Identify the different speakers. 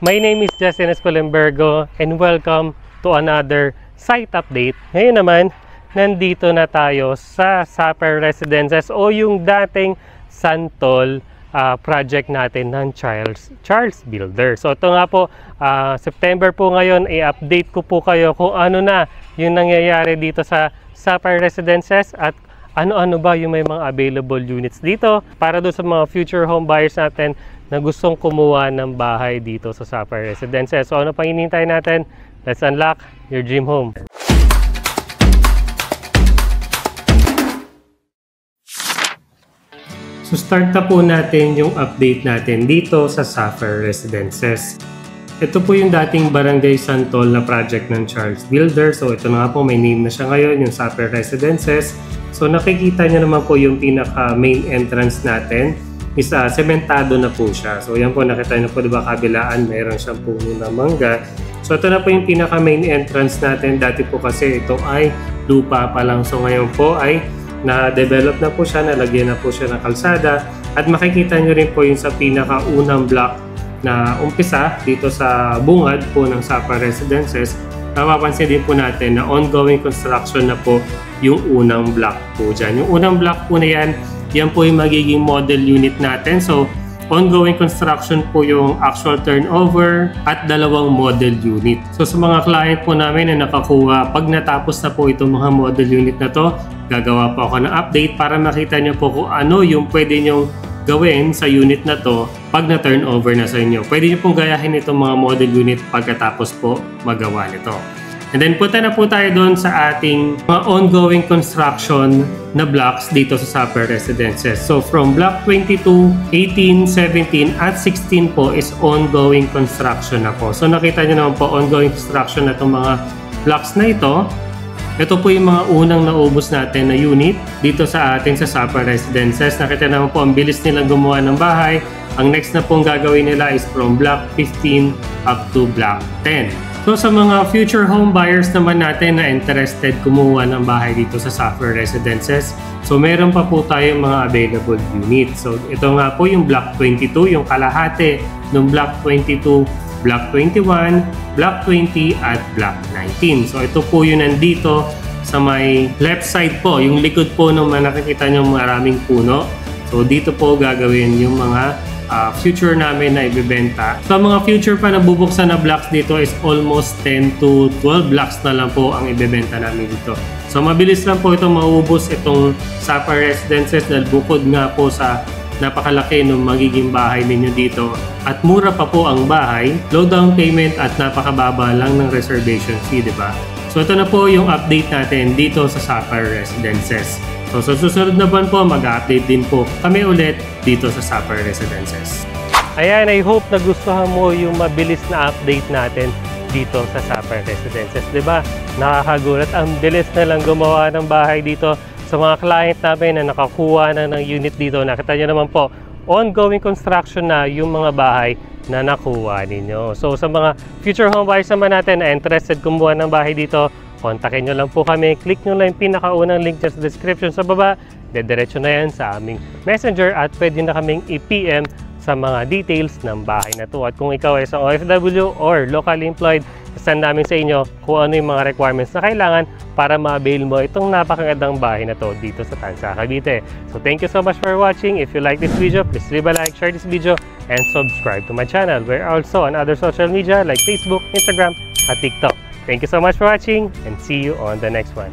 Speaker 1: My name is Justin Escolembergo and welcome to another site update. Ngayon naman, nandito na tayo sa Sapper Residences o yung dating Santol project natin ng Charles Builder. So ito nga po, September po ngayon, i-update ko po kayo kung ano na yung nangyayari dito sa Sapper Residences at ano-ano ba yung may mga available units dito para doon sa mga future home buyers natin na gustong kumuha ng bahay dito sa Sapper Residences. So ano pang hinihintay natin? Let's unlock your dream home. So start na po natin yung update natin dito sa Sapper Residences. Ito po yung dating Barangay Santol na project ng Charles Builder. So ito na nga po, may name na siya ngayon, yung Sapper Residences. So nakikita nyo naman po yung pinaka main entrance natin is sementado na po siya. So yan po, nakita nyo po, diba, kabilaan mayroon siyang puno na mangga. So ito na po yung pinaka main entrance natin. Dati po kasi ito ay lupa pa lang. So ngayon po ay na-develop na po siya, nalagyan na po siya ng kalsada. At makikita nyo rin po yung sa pinaka-unang block na umpisa dito sa bungad po ng Sapper Residences. Mapapansin din po natin na ongoing construction na po yung unang block po dyan. Yung unang block po na yan po yung magiging model unit natin. So, ongoing construction po yung actual turnover at dalawang model unit. So, sa mga client po namin na nakakuha, pag natapos na po itong mga model unit na to, gagawa po ako ng update para makita nyo po kung ano yung pwede nyong gawin sa unit na to pag na-turnover na sa inyo. Pwede nyo pong gayahin itong mga model unit pagkatapos po magawa nito. And then punta na po tayo doon sa ating mga ongoing construction na blocks dito sa Sapper Residences. So from block 22, 18, 17 at 16 po is ongoing construction na po. So nakita nyo naman po ongoing construction na itong mga blocks na ito. Ito po yung mga unang naubos natin na unit dito sa atin sa Sapper Residences. Nakita naman po ang bilis nilang gumawa ng bahay. Ang next na pong gagawin nila is from block 15 up to block 10. So sa mga future home buyers naman natin na interested kumuha ng bahay dito sa Sapper Residences, so meron pa po tayong mga available units. So ito nga po yung block 22, yung kalahati ng block 22, block 21, block 20 at block 19. So ito po yung nandito sa may left side po, yung likod po ng nakikita nyo maraming puno. So dito po gagawin yung mga future namin na ibebenta. So mga future pa na bubuksan na blocks dito is almost 10 to 12 blocks na lang po ang ibebenta namin dito. So mabilis lang po ito maubos itong Sapper Residences dahil bukod nga po sa napakalaki ng magiging bahay ninyo dito at mura pa po ang bahay, low down payment at napakababa lang ng reservation fee, diba? So ito na po yung update natin dito sa Sapper Residences. So sa susunod na buwan po, mag-update din po kami ulit dito sa Sapper Residences. Ayan, I hope nagustuhan mo yung mabilis na update natin dito sa Sapper Residences. Diba? Nakakagulat, ang bilis na lang gumawa ng bahay dito sa mga client namin na nakakuha na ng unit dito. Nakita nyo naman po, ongoing construction na yung mga bahay na nakuha ninyo. So sa mga future home buyers naman natin na interested kumuha ng bahay dito, kontakin nyo lang po kami. Click nyo lang yung pinakaunang link sa description sa baba. Dediretso na yan sa aming messenger at pwede na kaming i-PM sa mga details ng bahay na to. At kung ikaw ay isang OFW or locally employed, send namin sa inyo kung ano yung mga requirements na kailangan para ma-avail mo itong napakagandang bahay na to dito sa Tanza, Cavite. So thank you so much for watching. If you like this video, please leave a like, share this video, and subscribe to my channel. We're also on other social media like Facebook, Instagram, at TikTok. Thank you so much for watching and see you on the next one.